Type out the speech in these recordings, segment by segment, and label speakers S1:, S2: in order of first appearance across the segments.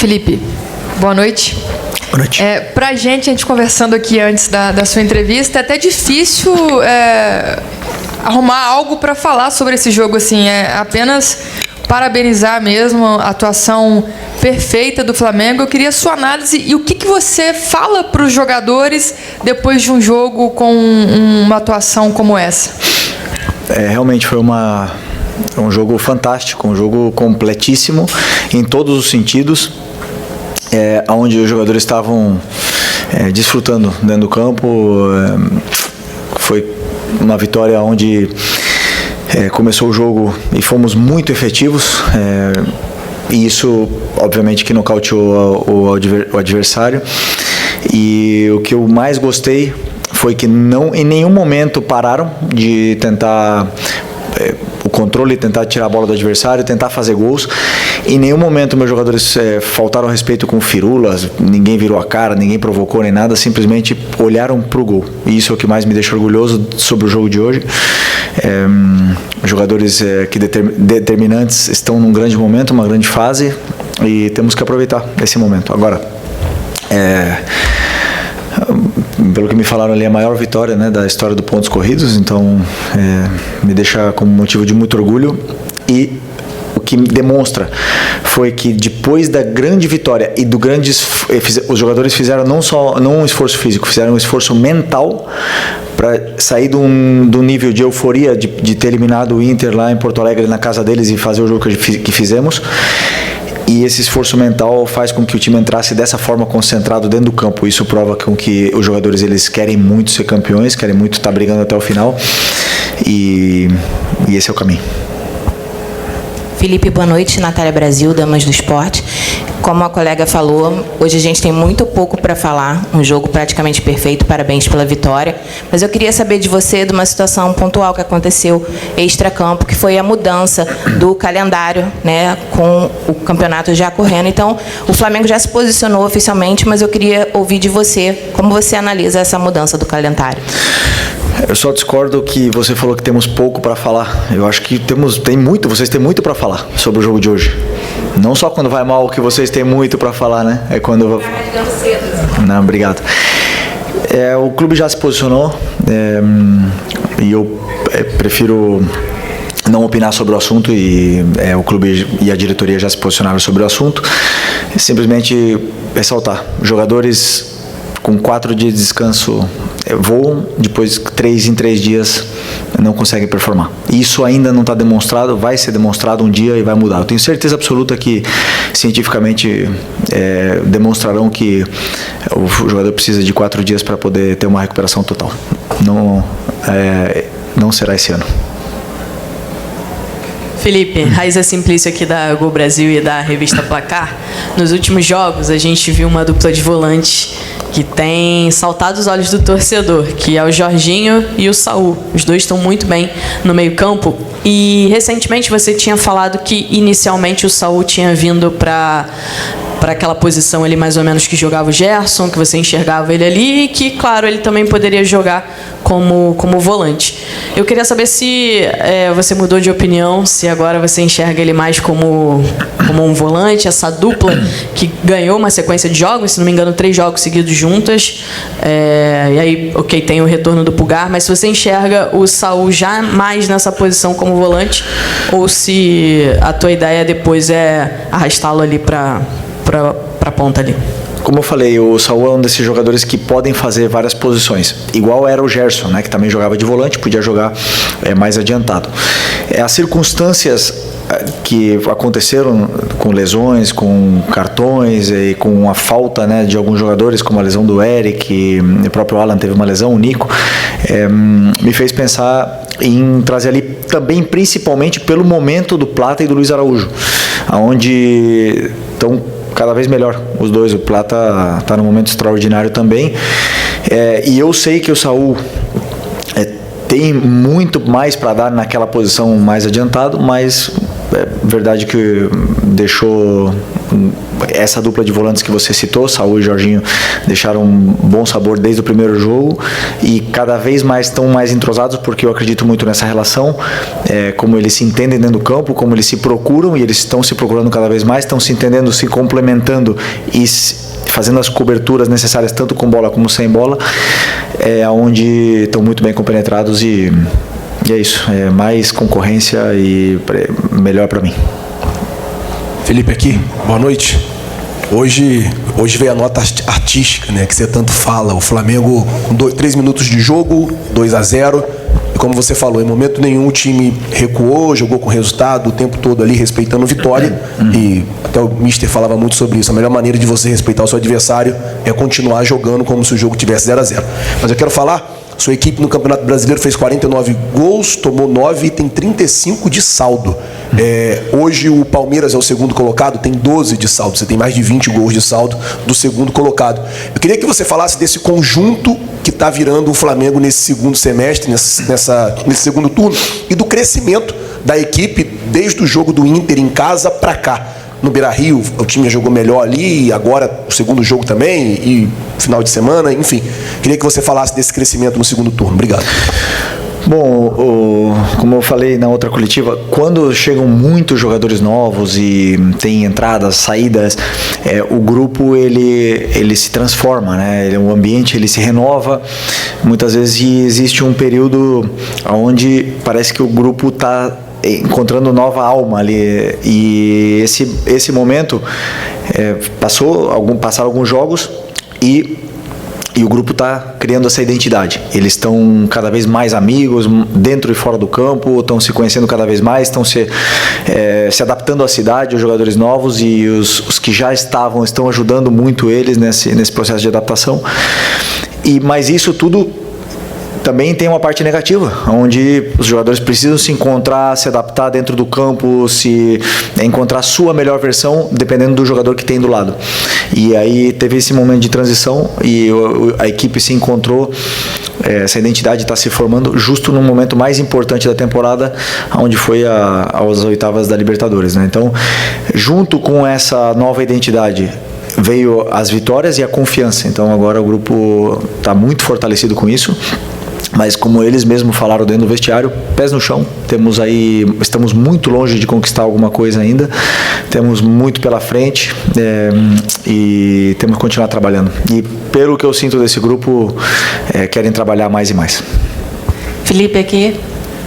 S1: Felipe, boa noite.
S2: Boa noite.
S1: Pra gente conversando aqui antes da sua entrevista, é até difícil arrumar algo para falar sobre esse jogo, assim, apenas parabenizar mesmo a atuação perfeita do Flamengo. Eu queria a sua análise e o que você fala para os jogadores depois de um jogo com uma atuação como essa?
S2: Realmente foi um jogo fantástico, um jogo completíssimo em todos os sentidos, onde os jogadores estavam desfrutando dentro do campo. Foi uma vitória onde começou o jogo e fomos muito efetivos, e isso obviamente que nocauteou o adversário. E o que eu mais gostei foi que em nenhum momento pararam de tentar o controle, tentar tirar a bola do adversário, tentar fazer gols. Em nenhum momento meus jogadores faltaram respeito com firulas, ninguém virou a cara, ninguém provocou nem nada, simplesmente olharam para o gol. E isso é o que mais me deixa orgulhoso sobre o jogo de hoje. Jogadores determinantes estão num grande momento, uma grande fase, e temos que aproveitar esse momento. Agora, pelo que me falaram ali, a maior vitória, da história do pontos corridos, então me deixa com motivo de muito orgulho. E o que demonstra foi que depois da grande vitória e do grande os jogadores fizeram não um esforço físico, fizeram um esforço mental para sair do nível de euforia de ter eliminado o Inter lá em Porto Alegre, na casa deles, e fazer o jogo que fizemos. E esse esforço mental faz com que o time entrasse dessa forma, concentrado dentro do campo. Isso prova com que os jogadores, eles querem muito ser campeões, querem muito estar brigando até o final. E esse é o caminho.
S3: Felipe, boa noite. Natália Brasil, Damas do Esporte. Como a colega falou, hoje a gente tem muito pouco para falar, um jogo praticamente perfeito, parabéns pela vitória. Mas eu queria saber de você de uma situação pontual que aconteceu extracampo, que foi a mudança do calendário, com o campeonato já correndo. Então, o Flamengo já se posicionou oficialmente, mas eu queria ouvir de você como você analisa essa mudança do calendário.
S2: Eu só discordo que você falou que temos pouco para falar. Eu acho que vocês têm muito para falar sobre o jogo de hoje. Não só quando vai mal que vocês têm muito para falar, É quando... Não, obrigado. O clube já se posicionou, e eu prefiro não opinar sobre o assunto, e o clube e a diretoria já se posicionaram sobre o assunto. Simplesmente ressaltar, jogadores com 4 dias de descanso voam, depois 3 em 3 dias não conseguem performar. Isso ainda não está demonstrado, vai ser demonstrado um dia e vai mudar. Eu tenho certeza absoluta que cientificamente demonstrarão que o jogador precisa de 4 dias para poder ter uma recuperação total. Não será esse ano.
S4: Felipe, Raíza Simplício aqui da Gol Brasil e da revista Placar. Nos últimos jogos a gente viu uma dupla de volantes que tem saltado os olhos do torcedor, que é o Jorginho e o Saul. Os dois estão muito bem no meio-campo. E recentemente você tinha falado que inicialmente o Saul tinha vindo para aquela posição ali mais ou menos que jogava o Gerson, que você enxergava ele ali, e que, claro, ele também poderia jogar como volante. Eu queria saber se você mudou de opinião, se agora você enxerga ele mais como um volante, essa dupla que ganhou uma sequência de jogos, se não me engano 3 jogos seguidos juntas, e aí, ok, tem o retorno do Pulgar, mas se você enxerga o Saul já mais nessa posição como volante, ou se a tua ideia depois é arrastá-lo ali para a ponta ali.
S2: Como eu falei, o Saul é um desses jogadores que podem fazer várias posições, igual era o Gerson, que também jogava de volante, podia jogar mais adiantado. As circunstâncias que aconteceram com lesões, com cartões e com a falta de alguns jogadores, como a lesão do Eric, o próprio Alan teve uma lesão, o Nico, me fez pensar em trazer ali também, principalmente pelo momento do Plata e do Luiz Araújo, onde estão cada vez melhor os dois. O Plata está num momento extraordinário também, e eu sei que o Saul tem muito mais para dar naquela posição mais adiantado, mas é verdade que deixou essa dupla de volantes que você citou, Saul e Jorginho, deixaram um bom sabor desde o primeiro jogo e cada vez mais estão mais entrosados, porque eu acredito muito nessa relação, como eles se entendem dentro do campo, como eles se procuram, e eles estão se procurando cada vez mais, estão se entendendo, se complementando e fazendo as coberturas necessárias tanto com bola como sem bola, onde estão muito bem compenetrados e é isso, mais concorrência e melhor para mim.
S5: Felipe aqui, boa noite. Hoje veio a nota artística, né, que você tanto fala. O Flamengo com 3 minutos de jogo, 2-0. E como você falou, em momento nenhum o time recuou, jogou com resultado o tempo todo ali, respeitando a vitória. E até o Mister falava muito sobre isso. A melhor maneira de você respeitar o seu adversário é continuar jogando como se o jogo tivesse 0-0. Mas eu quero falar, sua equipe no Campeonato Brasileiro fez 49 gols, tomou 9 e tem 35 de saldo. Hoje o Palmeiras é o segundo colocado, tem 12 de saldo. Você tem mais de 20 gols de saldo do segundo colocado. Eu queria que você falasse desse conjunto que está virando o Flamengo nesse segundo semestre, nesse segundo turno, e do crescimento da equipe desde o jogo do Inter em casa para cá. No Beira-Rio, o time já jogou melhor ali, e agora o segundo jogo também, e final de semana, enfim. Queria que você falasse desse crescimento no segundo turno. Obrigado.
S2: Bom, como eu falei na outra coletiva, quando chegam muitos jogadores novos e tem entradas, saídas, o grupo ele se transforma, né? O ambiente ele se renova. Muitas vezes existe um período onde parece que o grupo está encontrando nova alma ali, e esse momento passaram alguns jogos e o grupo está criando essa identidade. Eles estão cada vez mais amigos, dentro e fora do campo, estão se conhecendo cada vez mais, estão se adaptando à cidade, os jogadores novos, e os que já estão ajudando muito eles nesse processo de adaptação. Mas isso tudo também tem uma parte negativa, onde os jogadores precisam se encontrar, se adaptar dentro do campo, encontrar a sua melhor versão, dependendo do jogador que tem do lado. E aí teve esse momento de transição e a equipe se encontrou, essa identidade está se formando justo no momento mais importante da temporada, onde foi às oitavas da Libertadores, né? Então, junto com essa nova identidade, veio as vitórias e a confiança. Então agora o grupo está muito fortalecido com isso. Mas como eles mesmos falaram dentro do vestiário, pés no chão, estamos muito longe de conquistar alguma coisa ainda, temos muito pela frente, e temos que continuar trabalhando. E pelo que eu sinto desse grupo, querem trabalhar mais e mais.
S6: Felipe aqui,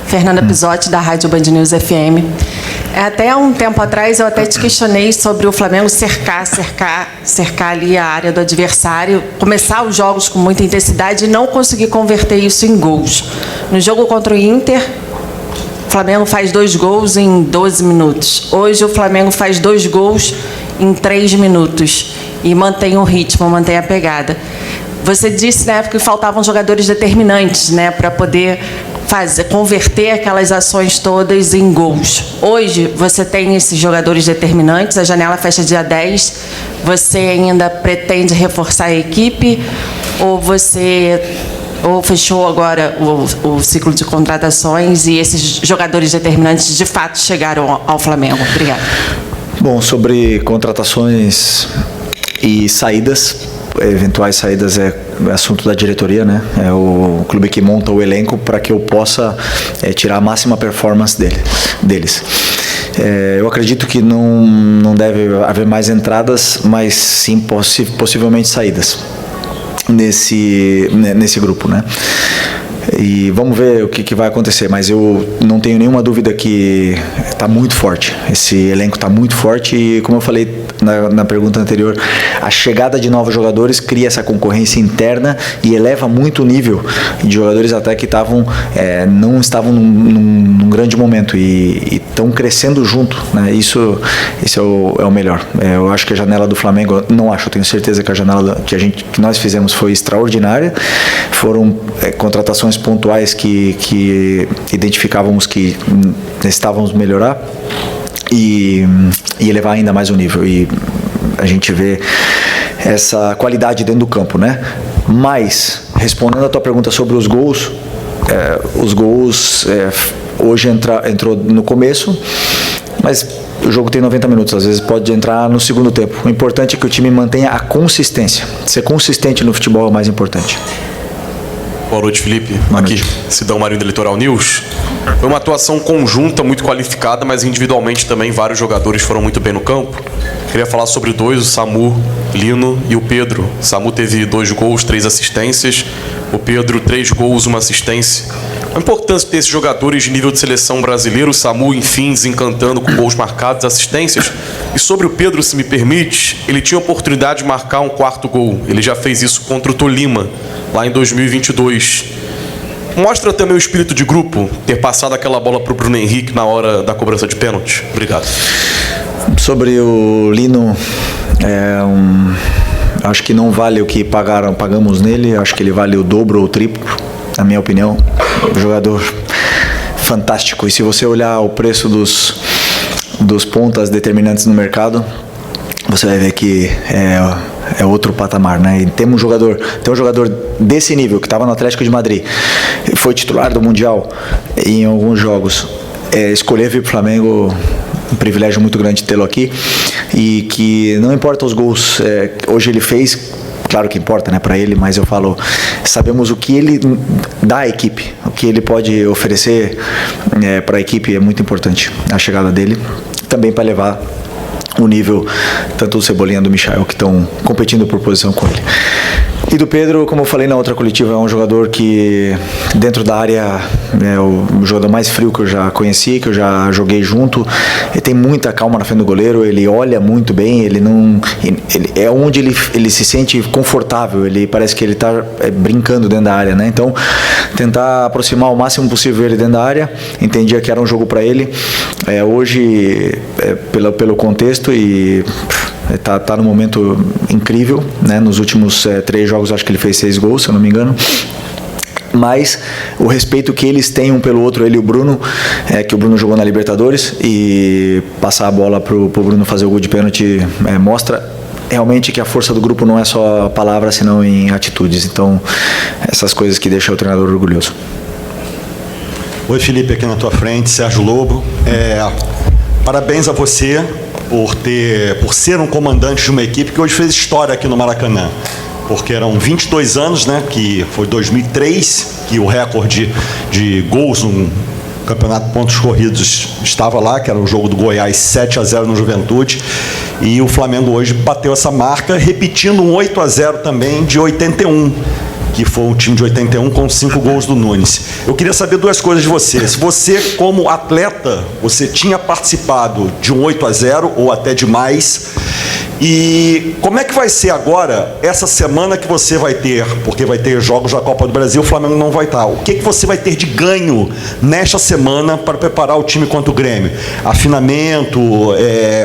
S6: Fernanda Pisotti, da Rádio Band News FM. Até um tempo atrás eu até te questionei sobre o Flamengo cercar ali a área do adversário, começar os jogos com muita intensidade e não conseguir converter isso em gols. No jogo contra o Inter, o Flamengo faz 2 gols em 12 minutos. Hoje o Flamengo faz 2 gols em 3 minutos e mantém o ritmo, mantém a pegada. Você disse na época que faltavam jogadores determinantes, né, para poder converter aquelas ações todas em gols. Hoje você tem esses jogadores determinantes, a janela fecha dia 10, você ainda pretende reforçar a equipe ou fechou agora o ciclo de contratações e esses jogadores determinantes de fato chegaram ao Flamengo? Obrigada.
S2: Bom, sobre contratações e saídas, eventuais saídas é assunto da diretoria, né? É o clube que monta o elenco para que eu possa tirar a máxima performance deles. Eu acredito que não deve haver mais entradas, mas sim possivelmente saídas nesse grupo, né? E vamos ver o que vai acontecer, mas eu não tenho nenhuma dúvida que está muito forte. Esse elenco está muito forte e, como eu falei na pergunta anterior, a chegada de novos jogadores cria essa concorrência interna e eleva muito o nível de jogadores até que não estavam num grande momento e estão crescendo junto, né? Esse é o melhor. Eu acho que a janela do Flamengo, eu tenho certeza que a janela que nós fizemos foi extraordinária. Foram contratações pontuais que identificávamos que necessitávamos melhorar e elevar ainda mais o nível, e a gente vê essa qualidade dentro do campo, né? Mas, respondendo a tua pergunta sobre os gols, hoje entrou no começo, mas o jogo tem 90 minutos, às vezes pode entrar no segundo tempo. O importante é que o time mantenha a consistência. Ser consistente no futebol é o mais importante.
S7: Boa noite, Felipe.
S2: Boa
S7: Aqui,
S2: noite.
S7: Sidão Marinho do Litoral News. Foi uma atuação conjunta, muito qualificada, mas individualmente também vários jogadores foram muito bem no campo. Queria falar sobre dois, o Samu, Lino e o Pedro. O Samu teve 2 gols, 3 assistências. O Pedro, 3 gols, 1 assistência. A importância de ter esses jogadores de nível de seleção brasileiro, o Samu, enfim, desencantando com gols marcados, assistências. E sobre o Pedro, se me permite, ele tinha a oportunidade de marcar um 4º gol. Ele já fez isso contra o Tolima, lá em 2022. Mostra também o espírito de grupo, ter passado aquela bola para o Bruno Henrique na hora da cobrança de pênalti. Obrigado.
S2: Sobre o Lino, acho que não vale o que pagamos nele, acho que ele vale o dobro ou o triplo, na minha opinião. Um jogador fantástico. E se você olhar o preço dos pontas determinantes no mercado, você vai ver que é outro patamar, né? E tem um jogador desse nível, que estava no Atlético de Madrid, foi titular do Mundial em alguns jogos, escolher vir para o Flamengo, um privilégio muito grande tê-lo aqui, e que não importa os gols, hoje ele fez, claro que importa, né, para ele, mas eu falo, sabemos o que ele dá à equipe, o que ele pode oferecer para a equipe, é muito importante a chegada dele, também para levar o nível tanto do Cebolinha do Michael, que estão competindo por posição com ele. E do Pedro, como eu falei na outra coletiva, é um jogador que dentro da área é o jogador mais frio que eu já conheci, que eu já joguei junto. Ele tem muita calma na frente do goleiro, ele olha muito bem, ele é onde ele se sente confortável, ele parece que ele está brincando dentro da área, né? Então, tentar aproximar o máximo possível ele dentro da área, entendia que era um jogo para ele. Hoje, pelo contexto, e tá num momento incrível, né? Nos últimos 3 jogos acho que ele fez 6 gols, se eu não me engano. Mas o respeito que eles têm um pelo outro, ele e o Bruno, que o Bruno jogou na Libertadores, e passar a bola pro Bruno fazer o gol de pênalti mostra realmente que a força do grupo não é só palavras, senão em atitudes. Então, essas coisas que deixam o treinador orgulhoso.
S8: Oi, Felipe, aqui na tua frente, Sérgio Lobo. Parabéns a você por ser um comandante de uma equipe que hoje fez história aqui no Maracanã. Porque eram 22 anos, né, que foi 2003, que o recorde de gols no Campeonato de Pontos Corridos estava lá, que era o jogo do Goiás 7-0 no Juventude, e o Flamengo hoje bateu essa marca, repetindo um 8-0 também de 81, que foi um time de 81 com 5 gols do Nunes. Eu queria saber 2 coisas de você. Se você, como atleta, você tinha participado de um 8-0 ou até de mais, e como é que vai ser agora, essa semana que você vai ter, porque vai ter jogos da Copa do Brasil, o Flamengo não vai estar. O que você vai ter de ganho nesta semana para preparar o time contra o Grêmio? Afinamento,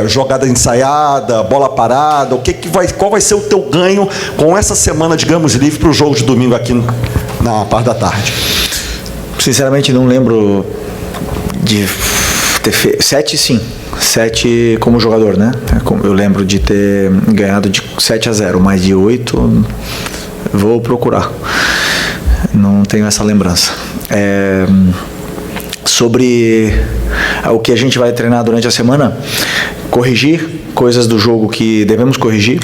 S8: jogada ensaiada, bola parada, qual vai ser o teu ganho com essa semana, digamos, livre para o jogo de domingo aqui na parte da tarde?
S2: Sinceramente, não lembro de ter feito 7, sim. 7 como jogador, né? Eu lembro de ter ganhado de 7-0, mas de 8 vou procurar. Não tenho essa lembrança. Sobre o que a gente vai treinar durante a semana, corrigir coisas do jogo que devemos corrigir,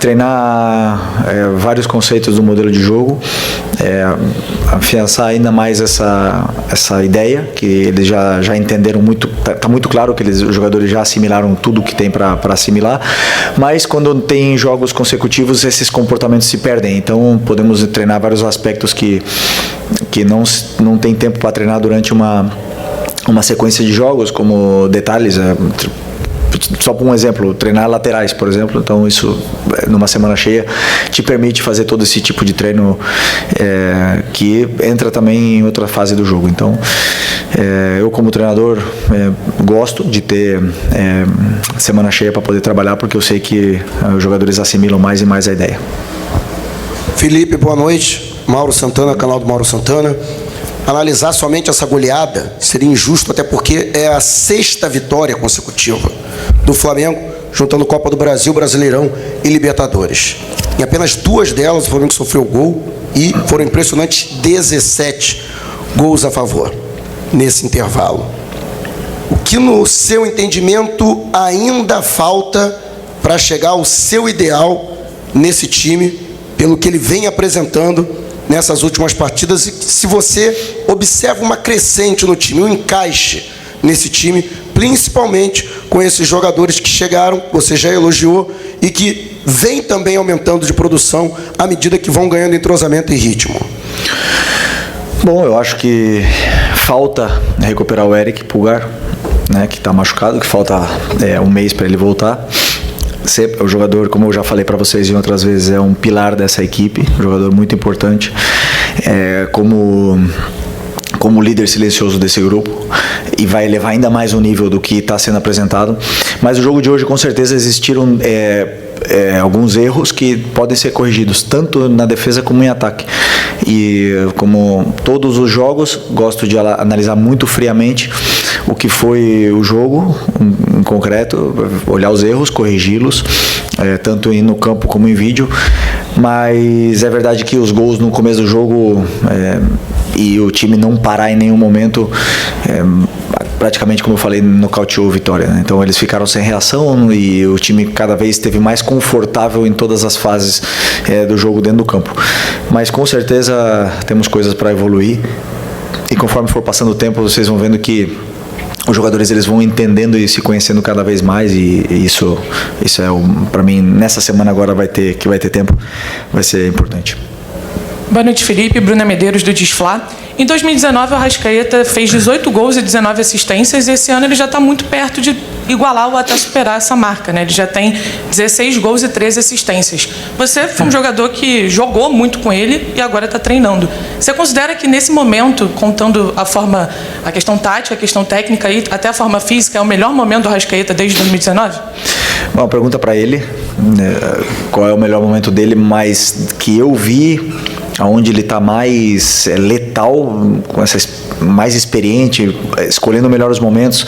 S2: treinar vários conceitos do modelo de jogo, afiançar ainda mais essa ideia, que eles já entenderam muito, está muito claro que os jogadores já assimilaram tudo que tem para assimilar, mas quando tem jogos consecutivos, esses comportamentos se perdem, então podemos treinar vários aspectos que não tem tempo para treinar durante uma sequência de jogos, como detalhes, só por um exemplo, treinar laterais, por exemplo. Então isso, numa semana cheia, te permite fazer todo esse tipo de treino que entra também em outra fase do jogo. Então, eu como treinador gosto de ter semana cheia para poder trabalhar, porque eu sei que os jogadores assimilam mais e mais a ideia.
S9: Felipe, boa noite. Mauro Santana, canal do Mauro Santana. Analisar somente essa goleada seria injusto, até porque é a 6ª vitória consecutiva do Flamengo, juntando Copa do Brasil, Brasileirão e Libertadores. Em apenas 2 delas, o Flamengo sofreu gol e foram impressionantes 17 gols a favor nesse intervalo. O que, no seu entendimento, ainda falta para chegar ao seu ideal nesse time, pelo que ele vem apresentando nessas últimas partidas, e se você observa uma crescente no time, um encaixe nesse time, principalmente com esses jogadores que chegaram, você já elogiou, e que vem também aumentando de produção à medida que vão ganhando entrosamento e ritmo.
S2: Bom, eu acho que falta recuperar o Eric Pulgar, né, que está machucado, que falta um mês para ele voltar. O jogador, como eu já falei para vocês em outras vezes, é um pilar dessa equipe, um jogador muito importante, como líder silencioso desse grupo, e vai elevar ainda mais o nível do que está sendo apresentado. Mas o jogo de hoje, com certeza, existiram alguns erros que podem ser corrigidos, tanto na defesa como em ataque. E como todos os jogos, gosto de analisar muito friamente o que foi o jogo em concreto, olhar os erros, corrigi-los, tanto no campo como em vídeo. Mas é verdade que os gols no começo do jogo e o time não parar em nenhum momento, praticamente, como eu falei, nocauteou a Vitória, né? Então eles ficaram sem reação e o time cada vez esteve mais confortável em todas as fases do jogo dentro do campo. Mas com certeza temos coisas para evoluir, e conforme for passando o tempo vocês vão vendo que os jogadores eles vão entendendo e se conhecendo cada vez mais, e isso é para mim, nessa semana agora vai ter tempo, vai ser importante.
S10: Boa noite, Felipe. Bruna Medeiros, do Desflá. Em 2019, o Arrascaeta fez 18 gols e 19 assistências, e esse ano ele já está muito perto de igualar ou até superar essa marca, né? Ele já tem 16 gols e 13 assistências. Você foi um jogador que jogou muito com ele e agora está treinando. Você considera que nesse momento, contando a questão tática, a questão técnica e até a forma física, é o melhor momento do Arrascaeta desde 2019?
S2: Uma pergunta para ele, qual é o melhor momento dele, mas que eu vi onde ele está mais letal, mais experiente, escolhendo melhor os momentos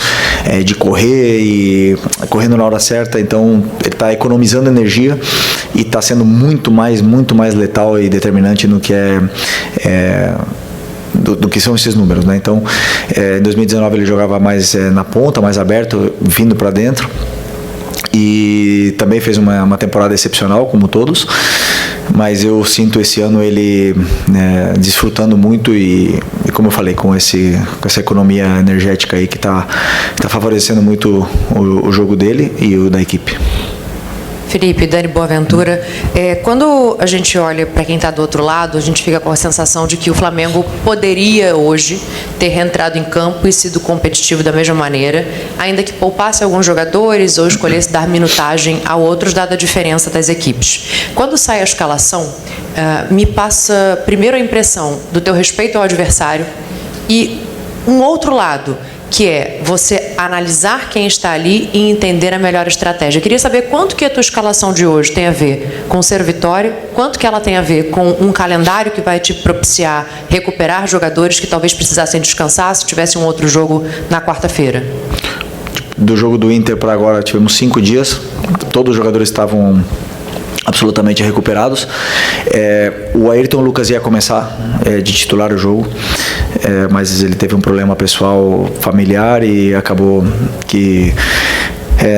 S2: de correr e correndo na hora certa. Então ele está economizando energia e está sendo muito mais letal e determinante no que do que são esses números, né? Então, em 2019 ele jogava mais na ponta, mais aberto, vindo para dentro, e também fez uma temporada excepcional, como todos. Mas eu sinto esse ano ele desfrutando muito e como eu falei, com essa economia energética aí que está favorecendo muito o jogo dele e o da equipe.
S11: Felipe, Dani Boaventura, quando a gente olha para quem está do outro lado, a gente fica com a sensação de que o Flamengo poderia hoje ter reentrado em campo e sido competitivo da mesma maneira, ainda que poupasse alguns jogadores ou escolhesse dar minutagem a outros, dada a diferença das equipes. Quando sai a escalação, me passa primeiro a impressão do teu respeito ao adversário e um outro lado, que é você analisar quem está ali e entender a melhor estratégia. Eu queria saber quanto que a tua escalação de hoje tem a ver com ser Vitória, quanto que ela tem a ver com um calendário que vai te propiciar recuperar jogadores que talvez precisassem descansar se tivesse um outro jogo na quarta-feira.
S2: Do jogo do Inter para agora tivemos 5 dias, todos os jogadores estavam absolutamente recuperados. O Ayrton Lucas ia começar de titular o jogo, mas ele teve um problema pessoal familiar e acabou que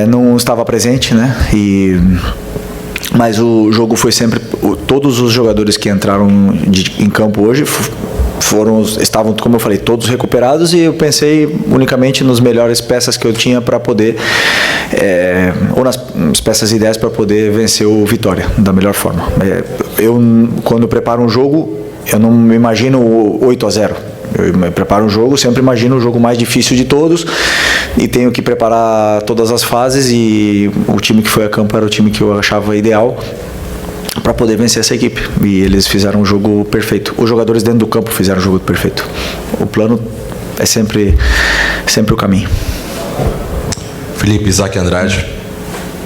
S2: não estava presente, né? Mas o jogo foi sempre... Todos os jogadores que entraram em campo hoje estavam, como eu falei, todos recuperados, e eu pensei unicamente nas melhores peças que eu tinha para poder, ou nas peças ideais para poder vencer o Vitória da melhor forma. Quando eu preparo um jogo, eu não me imagino 8-0. Eu me preparo um jogo, sempre imagino o jogo mais difícil de todos e tenho que preparar todas as fases, e o time que foi a campo era o time que eu achava ideal para poder vencer essa equipe, e eles fizeram um jogo perfeito. Os jogadores dentro do campo fizeram um jogo perfeito. O plano é sempre o caminho.
S12: Felipe, Isaac Andrade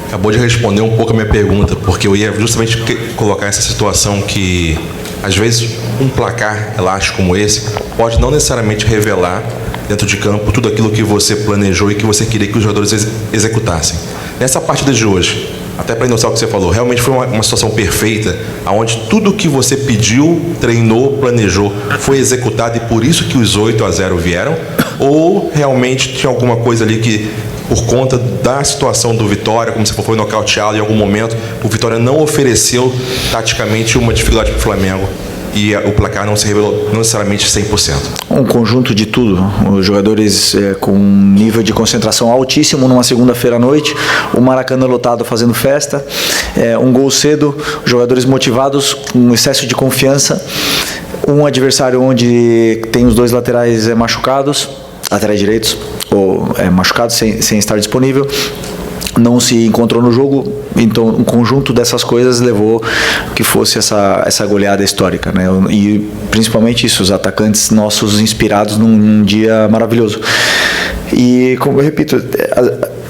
S12: acabou de responder um pouco a minha pergunta, porque eu ia justamente colocar essa situação que às vezes um placar elástico como esse pode não necessariamente revelar dentro de campo tudo aquilo que você planejou e que você queria que os jogadores executassem. Nessa partida de hoje, até para endossar o que você falou, realmente foi uma situação perfeita, onde tudo que você pediu, treinou, planejou, foi executado, e por isso que os 8-0 vieram? ou realmente tinha alguma coisa ali que, por conta da situação do Vitória, como você foi nocauteado em algum momento, o Vitória não ofereceu taticamente uma dificuldade para o Flamengo e o placar não se revelou não necessariamente 100%?
S2: Um conjunto de tudo. Os jogadores com um nível de concentração altíssimo numa segunda-feira à noite, o Maracanã lotado fazendo festa, um gol cedo, jogadores motivados, com excesso de confiança, um adversário onde tem os dois laterais machucados, laterais direitos, ou machucados sem estar disponível, não se encontrou no jogo, então um conjunto dessas coisas levou que fosse essa goleada histórica, né? E principalmente isso, os atacantes nossos inspirados num dia maravilhoso. E como eu repito,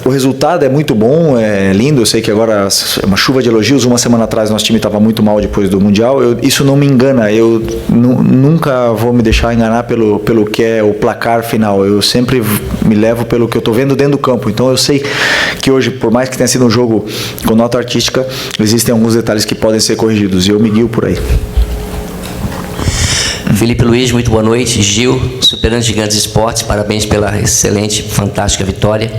S2: o resultado é muito bom, é lindo. Eu sei que agora é uma chuva de elogios. Uma semana atrás nosso time estava muito mal depois do Mundial. Isso não me engana. Eu nunca vou me deixar enganar pelo que é o placar final. Eu sempre me levo pelo que eu estou vendo dentro do campo. Então eu sei que hoje, por mais que tenha sido um jogo com nota artística, existem alguns detalhes que podem ser corrigidos. E eu me guio por aí.
S13: Felipe Luiz, muito boa noite. Gil, Superando Gigantes Esportes, parabéns pela excelente, fantástica vitória.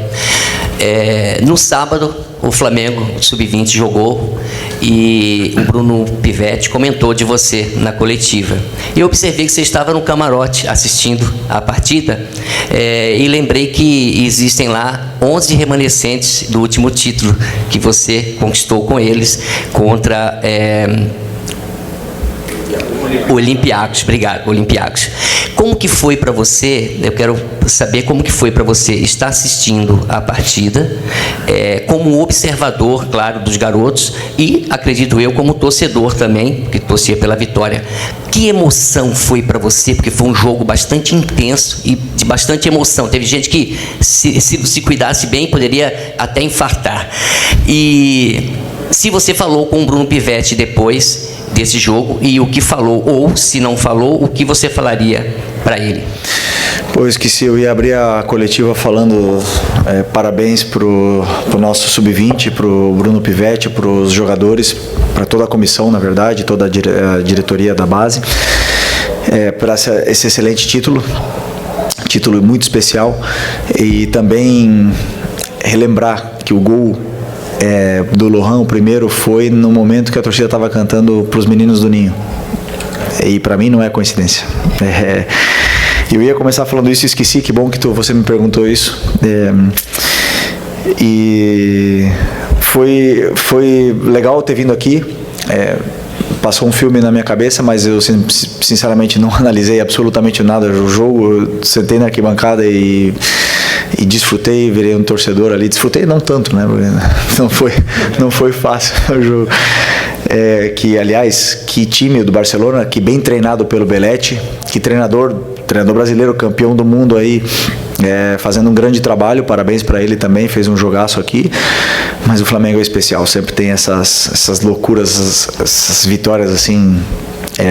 S13: No sábado, o Flamengo Sub-20 jogou e o Bruno Pivetti comentou de você na coletiva. Eu observei que você estava no camarote assistindo a partida e lembrei que existem lá 11 remanescentes do último título que você conquistou com eles contra... Olympiacos, obrigado, Olympiacos. Como que foi para você, eu quero saber como que foi para você estar assistindo a partida, como observador, claro, dos garotos, e, acredito eu, como torcedor também, que torcia pela vitória. Que emoção foi para você? Porque foi um jogo bastante intenso e de bastante emoção. Teve gente que, se cuidasse bem, poderia até infartar. E se você falou com o Bruno Pivetti depois desse jogo, e o que falou, ou se não falou, o que você falaria para ele?
S2: Pô, eu esqueci, eu ia abrir a coletiva falando parabéns pro nosso Sub-20, pro Bruno Pivetti, pros jogadores, para toda a comissão, na verdade, toda a diretoria da base, por esse excelente título muito especial, e também relembrar que o gol do Lohan, o primeiro, foi no momento que a torcida estava cantando para os meninos do Ninho. E para mim não é coincidência. Eu ia começar falando isso e esqueci. Que bom que você me perguntou isso. E foi legal ter vindo aqui. Passou um filme na minha cabeça, mas eu sinceramente não analisei absolutamente nada do jogo. Eu sentei na arquibancada e desfrutei, virei um torcedor ali. Desfrutei não tanto, né? Não foi fácil o jogo. Que, aliás, que time do Barcelona, que bem treinado pelo Belletti, que treinador brasileiro, campeão do mundo aí, fazendo um grande trabalho. Parabéns para ele também, fez um jogaço aqui. Mas o Flamengo é especial, sempre tem essas loucuras, essas vitórias assim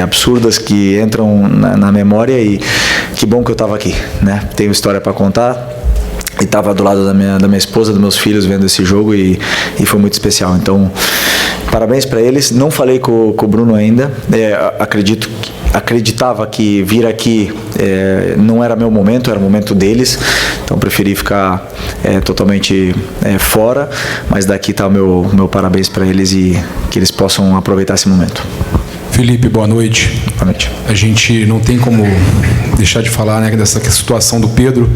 S2: absurdas que entram na memória. E que bom que eu estava aqui, né? Tenho história para contar. E estava do lado da minha esposa, dos meus filhos, vendo esse jogo, e foi muito especial. Então, parabéns para eles. Não falei com o Bruno ainda. Acreditava que vir aqui não era meu momento, era o momento deles. Então, preferi ficar totalmente fora. Mas daqui está o meu parabéns para eles, e que eles possam aproveitar esse momento.
S14: Felipe, boa noite.
S2: Boa noite.
S14: A gente não tem como deixar de falar, né, dessa situação do Pedro.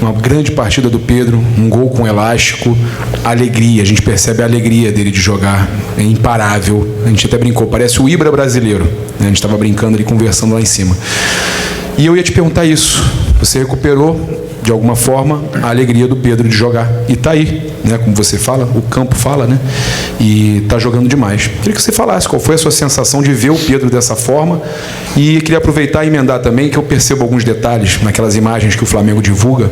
S14: Uma grande partida do Pedro, um gol com elástico, alegria. A gente percebe a alegria dele de jogar, é imparável. A gente até brincou, parece o Ibra brasileiro, né? A gente estava brincando ali, conversando lá em cima. E eu ia te perguntar isso. Você recuperou, de alguma forma, a alegria do Pedro de jogar. E tá aí, né? Como você fala, o campo fala, né? E tá jogando demais. Queria que você falasse qual foi a sua sensação de ver o Pedro dessa forma. E queria aproveitar e emendar também, que eu percebo alguns detalhes naquelas imagens que o Flamengo divulga.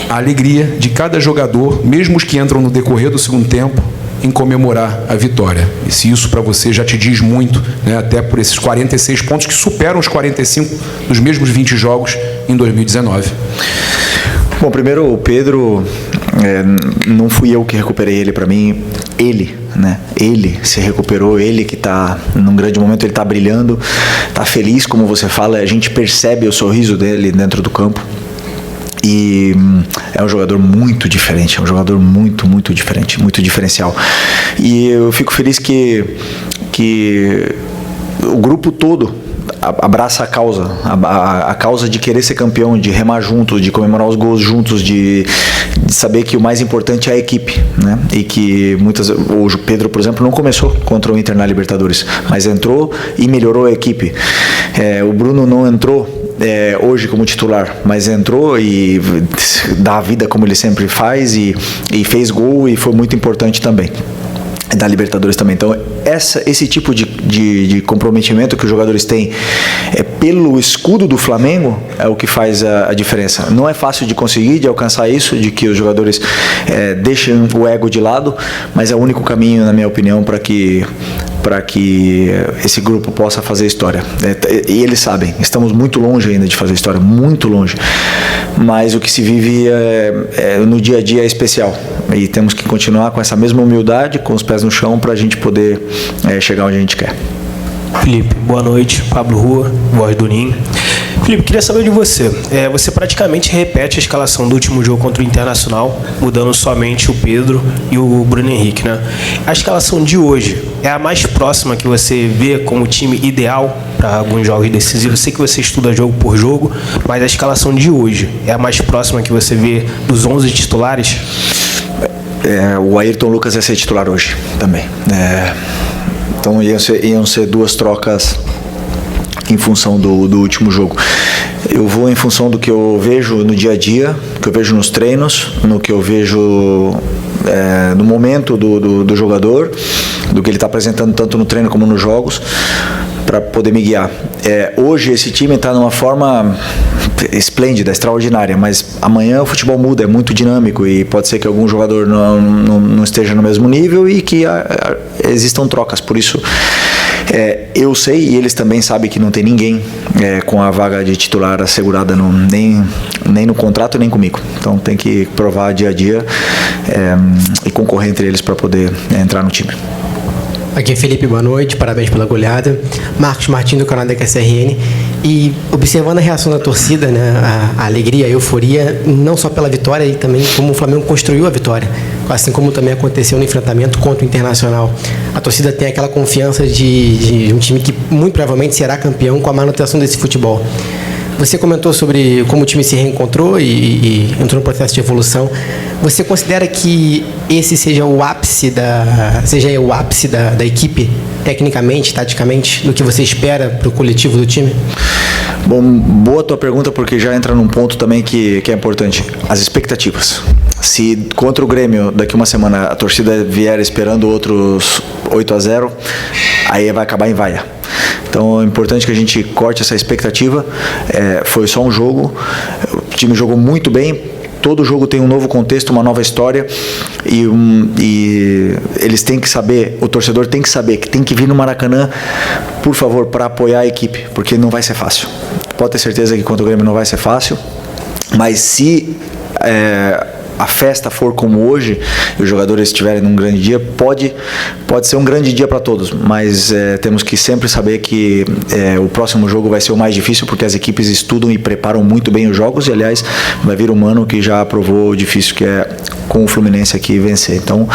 S14: A alegria de cada jogador, mesmo os que entram no decorrer do segundo tempo, em comemorar a vitória. E se isso para você já te diz muito, né, até por esses 46 pontos que superam os 45 dos mesmos 20 jogos em 2019.
S2: Bom, primeiro o Pedro, não fui eu que recuperei ele. Para mim, ele se recuperou, ele que está num grande momento, ele está brilhando, está feliz, como você fala, a gente percebe o sorriso dele dentro do campo. E é um jogador muito diferente, é um jogador muito diferente, muito diferencial. E eu fico feliz que o grupo todo abraça a causa de querer ser campeão, de remar juntos, de comemorar os gols juntos, de saber que o mais importante é a equipe, né? E que o Pedro, por exemplo, não começou contra o Inter na Libertadores, mas entrou e melhorou a equipe. O Bruno não entrou hoje como titular, mas entrou e dá a vida como ele sempre faz e fez gol e foi muito importante também. Da Libertadores também. Então, esse tipo de comprometimento que os jogadores têm pelo escudo do Flamengo é o que faz a diferença. Não é fácil de conseguir, de alcançar isso, de que os jogadores deixem o ego de lado, mas é o único caminho, na minha opinião, para que esse grupo possa fazer história. E eles sabem, estamos muito longe ainda de fazer história, muito longe. Mas o que se vive no dia a dia é especial. E temos que continuar com essa mesma humildade, com os pés no chão, para a gente poder chegar onde a gente quer.
S15: Felipe, boa noite. Pablo Rua, voz do Ninho. Felipe, queria saber de você. Você praticamente repete a escalação do último jogo contra o Internacional, mudando somente o Pedro e o Bruno Henrique, né? A escalação de hoje é a mais próxima que você vê como time ideal para alguns jogos decisivos? Eu sei que você estuda jogo por jogo, mas a escalação de hoje é a mais próxima que você vê dos 11 titulares?
S2: O Ayrton Lucas vai ser titular hoje também. Então iam ser duas trocas em função do último jogo. Eu vou em função do que eu vejo no dia a dia, que eu vejo nos treinos, no que eu vejo no momento do jogador, do que ele está apresentando tanto no treino como nos jogos, para poder me guiar. Hoje esse time está numa forma esplêndida, extraordinária, mas amanhã o futebol muda, é muito dinâmico e pode ser que algum jogador não esteja no mesmo nível e que existam trocas. Por isso eu sei, e eles também sabem, que não tem ninguém com a vaga de titular assegurada nem no contrato nem comigo. Então tem que provar dia a dia e concorrer entre eles para poder entrar no time.
S16: Aqui é Felipe, boa noite, parabéns pela goleada. Marcos Martins, do canal da QSRN. E observando a reação da torcida, né, a alegria, a euforia, não só pela vitória, e também como o Flamengo construiu a vitória, assim como também aconteceu no enfrentamento contra o Internacional. A torcida tem aquela confiança de um time que muito provavelmente será campeão com a manutenção desse futebol. Você comentou sobre como o time se reencontrou e entrou no processo de evolução. Você considera que esse seja o ápice da equipe, tecnicamente, taticamente, do que você espera para o coletivo do time?
S2: Bom, boa tua pergunta, porque já entra num ponto também que é importante. As expectativas. Se contra o Grêmio, daqui uma semana, a torcida vier esperando outros 8-0, aí vai acabar em vaia. Então é importante que a gente corte essa expectativa. Foi só um jogo, o time jogou muito bem. Todo jogo tem um novo contexto, uma nova história, e eles têm que saber, o torcedor tem que saber que tem que vir no Maracanã, por favor, para apoiar a equipe, porque não vai ser fácil. Pode ter certeza que contra o Grêmio não vai ser fácil, mas se a festa for como hoje e os jogadores estiverem num grande dia, pode ser um grande dia para todos, mas temos que sempre saber que o próximo jogo vai ser o mais difícil, porque as equipes estudam e preparam muito bem os jogos, e aliás vai vir um Mano que já provou o difícil que é com o Fluminense aqui vencer. Então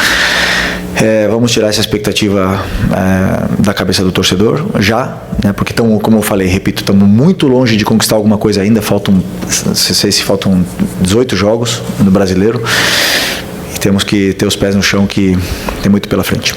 S2: vamos tirar essa expectativa da cabeça do torcedor já, né? Porque como eu falei, repito, estamos muito longe de conquistar alguma coisa ainda. Faltam 18 jogos no Brasileiro e temos que ter os pés no chão, que tem muito pela frente.